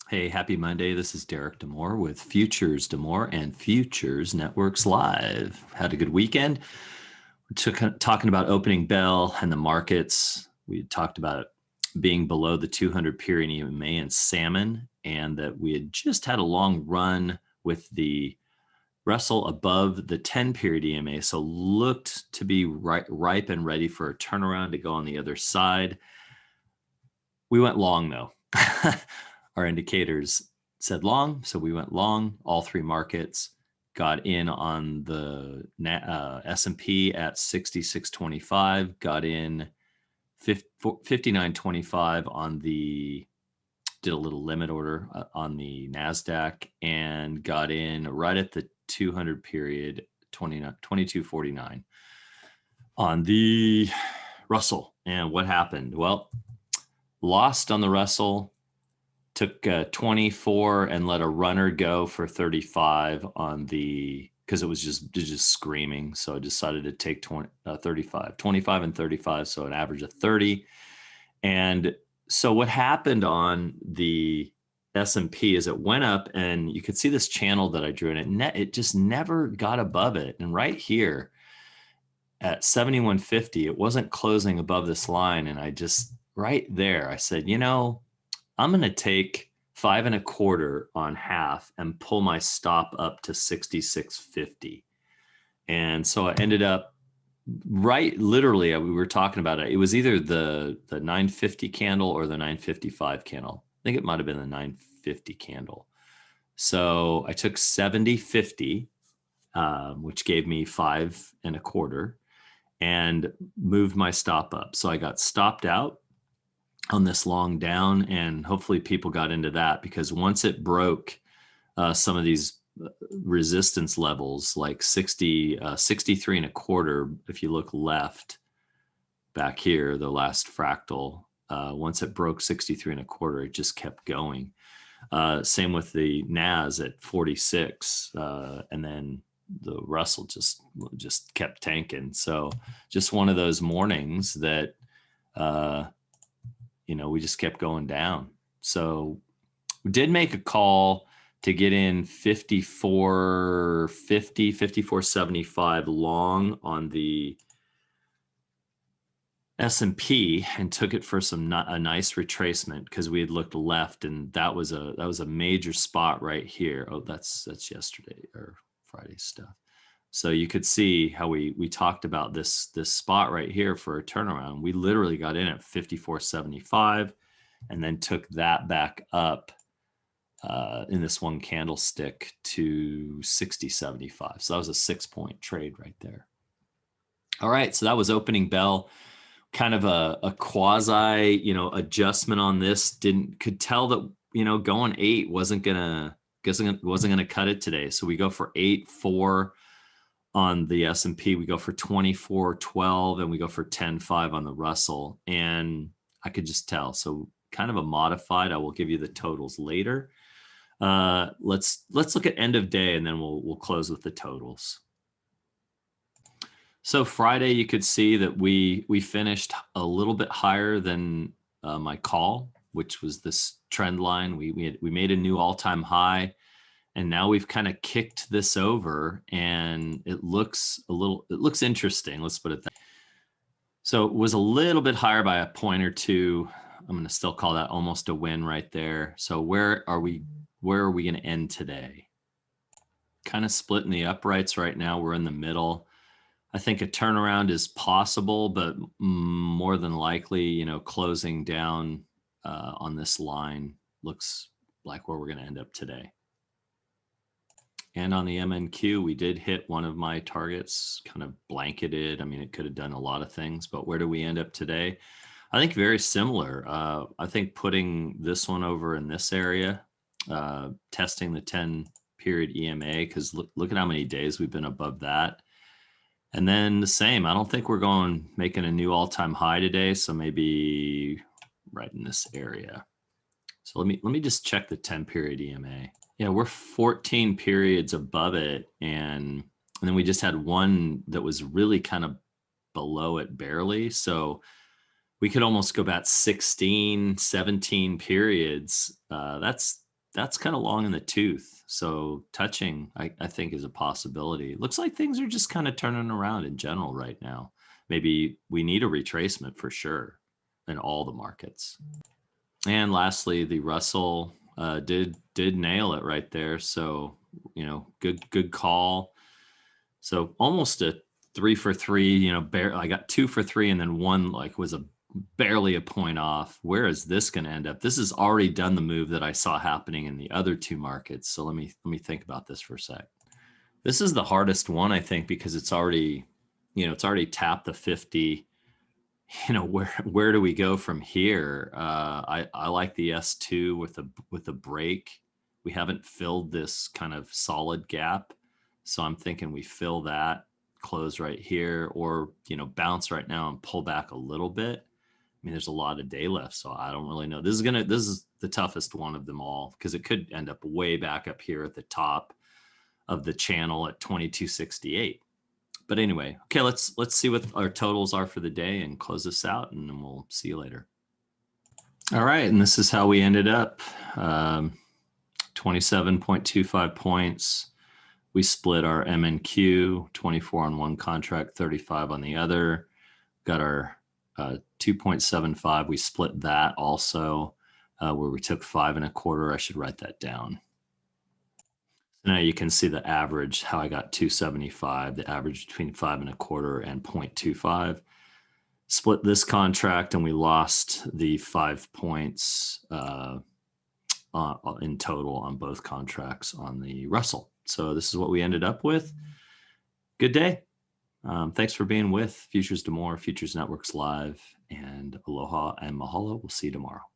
Hey, happy Monday. This is Derek Demore with Futures Demore and Futures Networks Live. Had a good weekend. Talking about opening bell and the markets. We talked about being below the 200 period EMA in salmon, and that we had just had a long run with the Russell above the 10 period EMA. So looked to be ripe and ready for a turnaround to go on the other side. We went long though. Our indicators said long, so we went long. All three markets got in on the S&P at 66.25, got in 59.25 on the, did a little limit order on the NASDAQ, and got in right at the 200 period, 22.49 on the Russell. And what happened? Well, lost on the Russell, took 24 and let a runner go for 35 on the, because it was just screaming. So I decided to take 25 and 35. So an average of 30. And so what happened on the S&P is it went up, and you could see this channel that I drew, and it just never got above it. And right here at 71.50, it wasn't closing above this line. And I just, right there, I said, I'm going to take 5 1/4 on half and pull my stop up to 66.50. And so I ended up literally, we were talking about it. It was either the 950 candle or the 955 candle. I think it might've been the 950 candle. So I took 70.50, which gave me 5 1/4, and moved my stop up. So I got stopped out on this long down, and hopefully people got into that, because once it broke some of these resistance levels, like 63 1/4, if you look left back here, the last fractal, once it broke 63 1/4, it just kept going. Same with the NAS at 46, and then the Russell just kept tanking. So just one of those mornings that we just kept going down. So we did make a call to get in 54.50, 54.75 long on the S&P, and took it for a nice retracement, because we had looked left, and that was a major spot right here. Oh, that's yesterday or Friday stuff. So you could see how we talked about this spot right here for a turnaround. We literally got in at 54.75 and then took that back up in this one candlestick to 60.75. So that was a 6-point trade right there. All right, so that was opening bell. Kind of a quasi, adjustment on this. Could tell that going 8 wasn't gonna cut it today. So we go for 8.4 on the S&P, we go for 24.12, and we go for 10.5 on the Russell. And I could just tell. So kind of a modified. I will give you the totals later. Let's look at end of day, and then we'll close with the totals. So Friday, you could see that we finished a little bit higher than my call, which was this trend line. We made a new all-time high, and now we've kind of kicked this over, and it looks interesting. Let's put it that. So it was a little bit higher by a point or two. I'm going to still call that almost a win right there. So where are we going to end today? Kind of split in the uprights right now. We're in the middle. I think a turnaround is possible, but more than likely, closing down on this line looks like where we're going to end up today. And on the MNQ, we did hit one of my targets, kind of blanketed. I mean, it could have done a lot of things, but where do we end up today? I think very similar. I think putting this one over in this area, testing the 10 period EMA, because look at how many days we've been above that. And then the same, I don't think we're making a new all-time high today. So maybe right in this area. So let me just check the 10 period EMA. Yeah, we're 14 periods above it. And then we just had one that was really kind of below it barely. So we could almost go back 16, 17 periods. That's that's kind of long in the tooth. So touching, I think, is a possibility. Looks like things are just kind of turning around in general right now. Maybe we need a retracement for sure in all the markets. And lastly, the Russell did nail it right there. So, you know, good call. So almost a 3 for 3, you know, I got 2 for 3, and then one like was barely a point off. Where is this going to end up? This has already done the move that I saw happening in the other two markets. So let me think about this for a sec. This is the hardest one, I think, because it's already, you know, it's already tapped the 50. You know, where do we go from here? I like the S2 with a break. We haven't filled this kind of solid gap, so I'm thinking we fill that, close right here, or, you know, bounce right now and pull back a little bit. I mean, there's a lot of day left, so I don't really know. This is the toughest one of them all, because it could end up way back up here at the top of the channel at 2268. But anyway, okay, let's see what our totals are for the day and close this out, and then we'll see you later. All right, and this is how we ended up. 27.25 points. We split our MNQ, 24 on one contract, 35 on the other. Got our 2.75. We split that also, where we took 5 1/4. I should write that down. Now you can see the average, how I got 275, the average between 5 1/4 and 0.25. Split this contract and we lost the 5 points in total on both contracts on the Russell. So this is what we ended up with. Good day. Thanks for being with Futures to More, Futures Networks Live, and aloha and mahalo. We'll see you tomorrow.